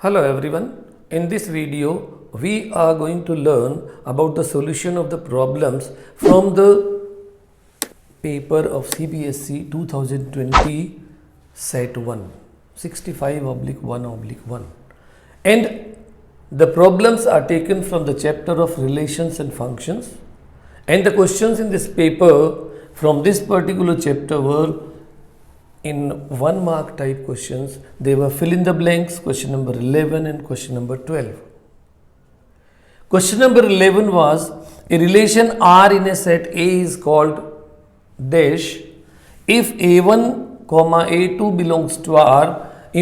Hello everyone. In this video, we are going to learn about the solution of the problems from the paper of CBSE 2020 Set 1, 65/1/1. And the problems are taken from the chapter of relations and functions. And the questions in this paper from this particular chapter were in 1 mark type questions. They were fill in the blanks, question number 11 and question number 12. Question number 11 was a relation R in a set A is called dash if A1 comma A2 belongs to R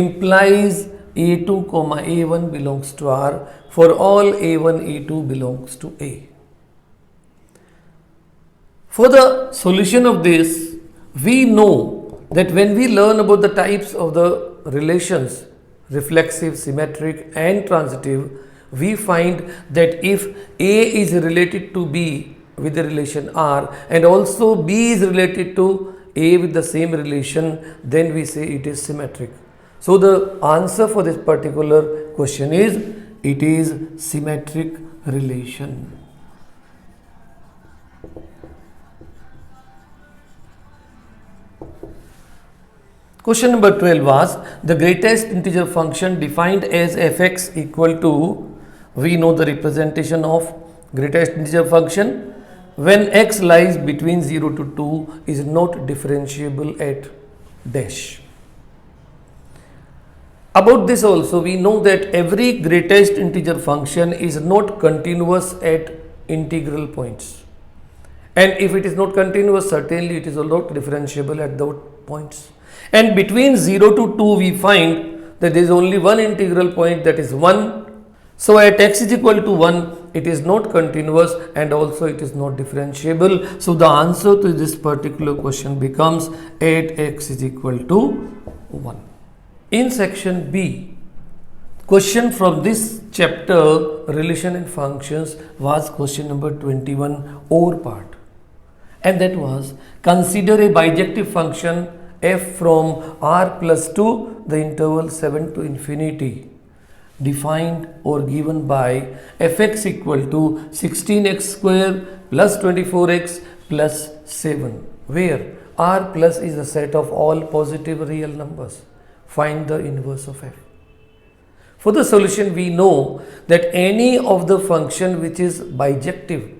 implies A2 comma A1 belongs to R for all A1 A2 belongs to A. For the solution of this, we know that when we learn about the types of the relations, reflexive, symmetric and transitive, we find that if A is related to B with the relation R and also B is related to A with the same relation, then we say it is symmetric. So the answer for this particular question is it is symmetric relation. Question number 12 was the greatest integer function defined as fx equal to, we know the representation of greatest integer function when x lies between 0 to 2 is not differentiable at dash. About this also we know that every greatest integer function is not continuous at integral points, and if it is not continuous, certainly it is not differentiable at those points. And between 0 to 2 we find that there is only one integral point, that is 1. So at x is equal to 1 it is not continuous and also it is not differentiable. So the answer to this particular question becomes at x is equal to 1. In section B, question from this chapter relation and functions was question number 21 or part, and that was consider a bijective function f from r plus 2 the interval 7 to infinity defined or given by fx equal to 16x square plus 24x plus 7, where r plus is a set of all positive real numbers. Find the inverse of f. For the solution, we know that any of the function which is bijective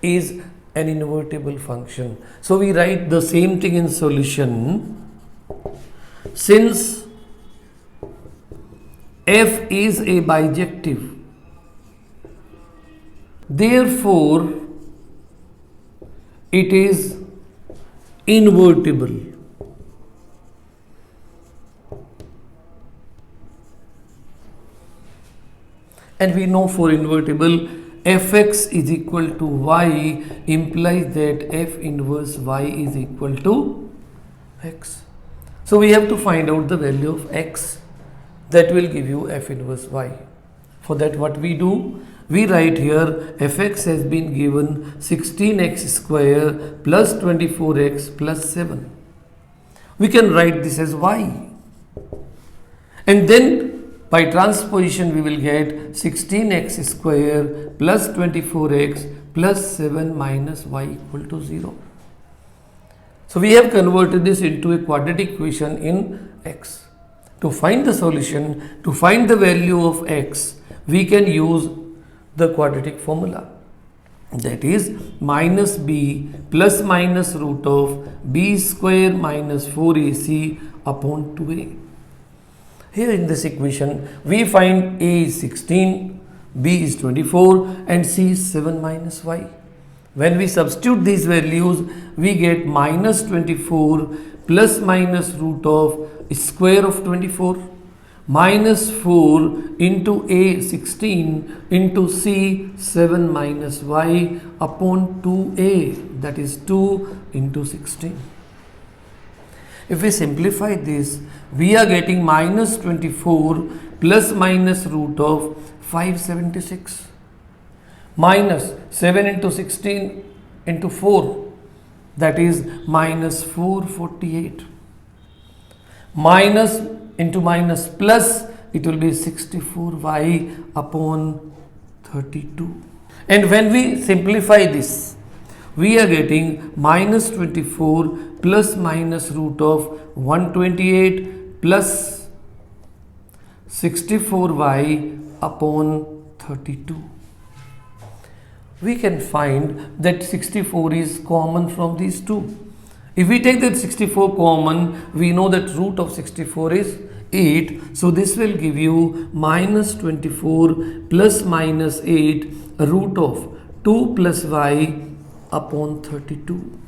is an invertible function. So we write the same thing in solution. Since f is a bijective, therefore it is invertible. And we know for invertible, fx is equal to y implies that f inverse y is equal to x. So we have to find out the value of x that will give you f inverse y. For that, what we do? We write here fx has been given 16x square plus 24x plus 7. We can write this as y. And then by transposition we will get 16x square plus 24x plus 7 minus y equal to 0. So we have converted this into a quadratic equation in x. To find the solution, to find the value of x, we can use the quadratic formula, that is minus b plus minus root of b square minus 4ac upon 2a. Here in this equation, we find a is 16, b is 24 and c is 7 minus y. When we substitute these values, we get minus 24 plus minus root of square of 24 minus 4 into a 16 into c 7 minus y upon 2a, that is 2 into 16. If we simplify this, we are getting minus 24 plus minus root of 576 minus 7 into 16 into 4, that is minus 448, minus into minus plus it will be 64y upon 32. And when we simplify this, we are getting minus 24 plus minus root of 128 plus 64y upon 32. We can find that 64 is common from these two. If we take that 64 common, we know that root of 64 is 8. So this will give you minus 24 plus minus 8 root of 2 plus y upon 32.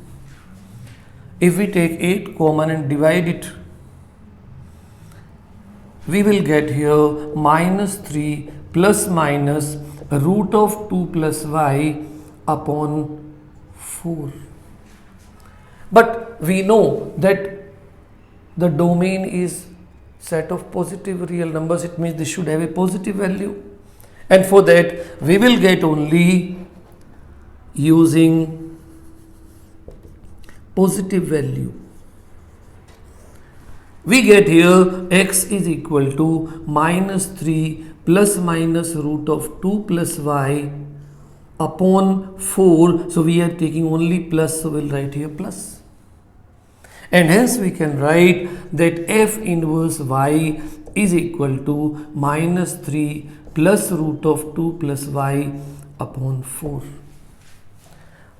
If we take 8 common and divide it, we will get here minus 3 plus minus root of 2 plus y upon 4. But we know that the domain is set of positive real numbers. It means they should have a positive value. And for that, we will get only using positive value. We get here x is equal to minus 3 plus minus root of 2 plus y upon 4. So we are taking only plus, so we'll write here plus. And hence we can write that f inverse y is equal to minus 3 plus root of 2 plus y upon 4.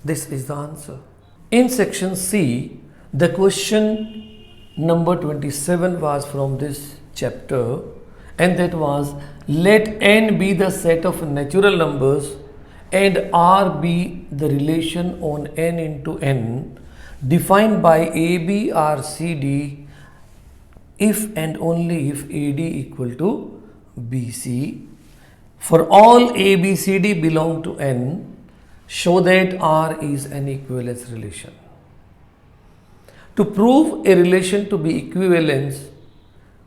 This is the answer. In section C, the question number 27 was from this chapter, and that was, let n be the set of natural numbers and r be the relation on n into n defined by AB or CD if and only if AD equal to BC. For all ABCD belong to n, show that R is an equivalence relation. To prove a relation to be equivalence,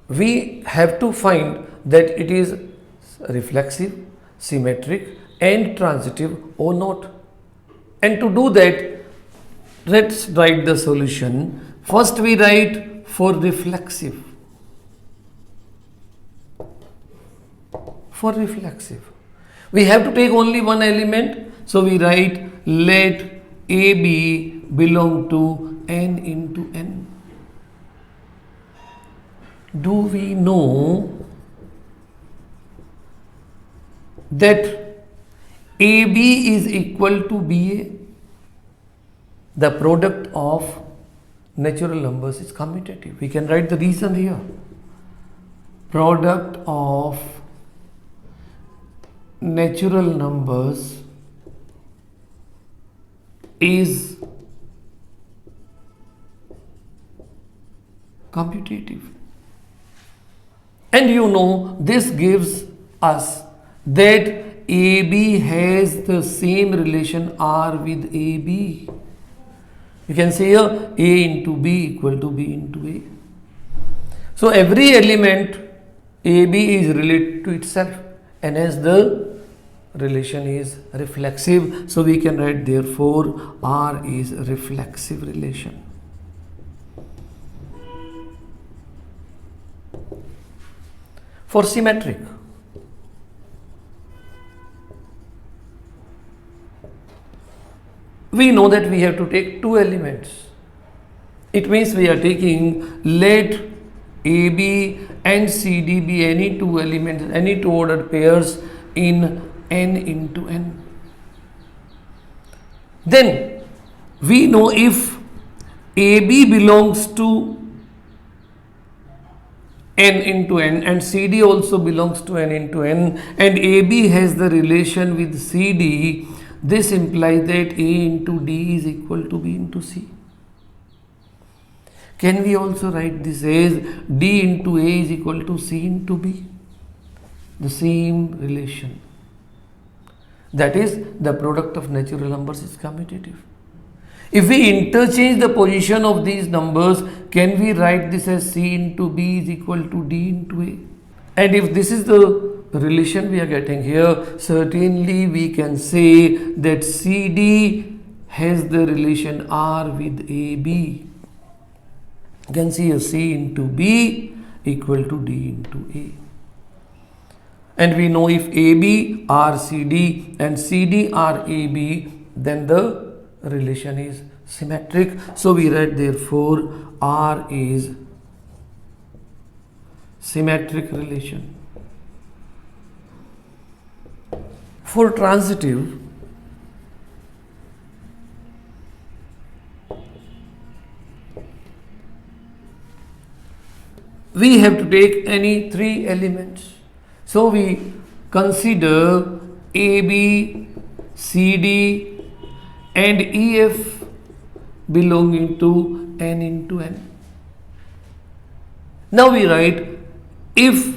we have to find that it is reflexive, symmetric and transitive or not. And to do that, let's write the solution. First we write for reflexive. For reflexive, we have to take only one element. So we write let AB belong to n into n. Do we know that AB is equal to BA? The product of natural numbers is commutative. We can write the reason here. Product of natural numbers is commutative. And you know, this gives us that AB has the same relation R with AB. You can say here A into B equal to B into A. So every element AB is related to itself, and as the relation is reflexive, so we can write therefore R is a reflexive relation. For symmetric, we know that we have to take two elements. It means we are taking let AB and CD be any two elements, any two ordered pairs in n into n. Then we know if AB belongs to n into n and CD also belongs to n into n, and AB has the relation with CD, this implies that A into D is equal to B into C. Can we also write this as D into A is equal to C into B? The same relation. That is, the product of natural numbers is commutative. If we interchange the position of these numbers, can we write this as C into B is equal to D into A? And if this is the relation we are getting here, certainly we can say that CD has the relation R with AB. You can see a C into B equal to D into A. And we know if AB are CD and CD are AB, then the relation is symmetric. So we write therefore R is symmetric relation. For transitive, we have to take any three elements. So we consider AB, CD and EF belonging to n into n. Now we write if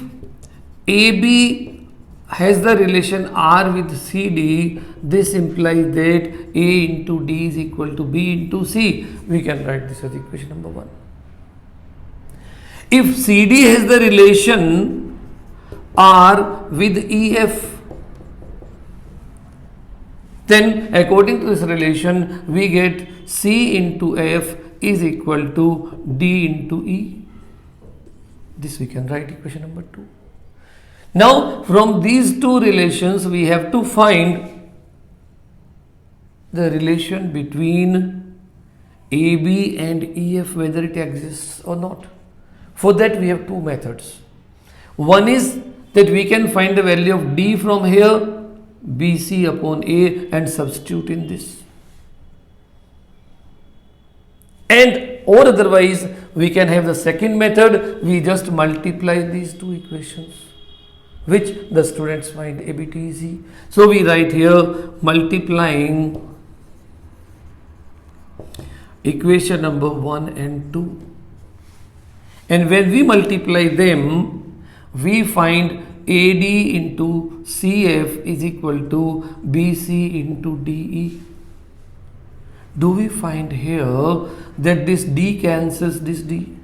AB has the relation R with CD, this implies that A into D is equal to B into C. We can write this as equation number 1. If CD has the relation R with EF, then according to this relation we get C into F is equal to D into E. This we can write equation number 2. Now from these two relations we have to find the relation between AB and EF, whether it exists or not. For that we have two methods. One is that we can find the value of D from here, BC upon A, and substitute in this. And or otherwise we can have the second method, we just multiply these two equations, which the students find a bit easy. So we write here multiplying equation number 1 and 2. And when we multiply them, we find AD into CF is equal to BC into DE. Do we find here that this D cancels this D,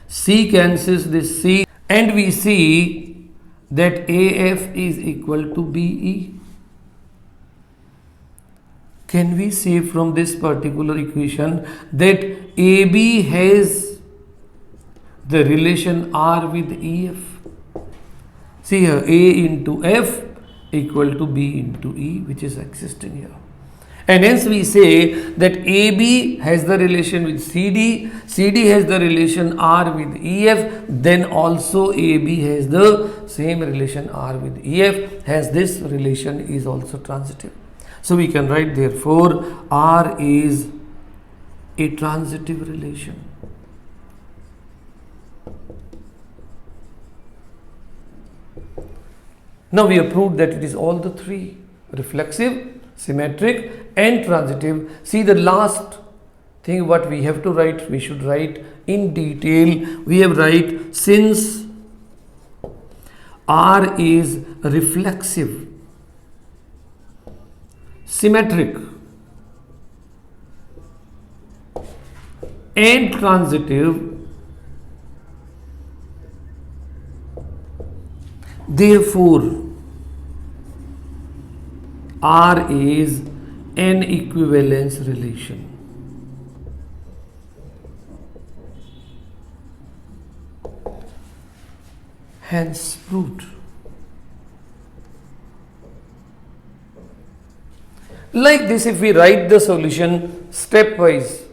C cancels this C, and we see that AF is equal to BE? Can we say from this particular equation that AB has the relation R with EF? See here, A into F equal to B into E, which is existing here. And hence we say that AB has the relation with CD, CD has the relation R with EF, then also AB has the same relation R with EF, hence this relation is also transitive. So we can write therefore R is a transitive relation. Now we have proved that it is all the three: reflexive, symmetric and transitive. See the last thing what we have to write, we should write in detail. We have write since R is reflexive, symmetric and transitive, therefore R is an equivalence relation. Hence proved. Like this, if we write the solution stepwise,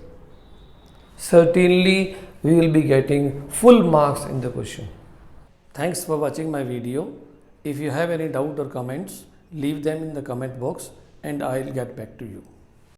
certainly we will be getting full marks in the question. Thanks for watching my video. If you have any doubt or comments, leave them in the comment box and I will get back to you.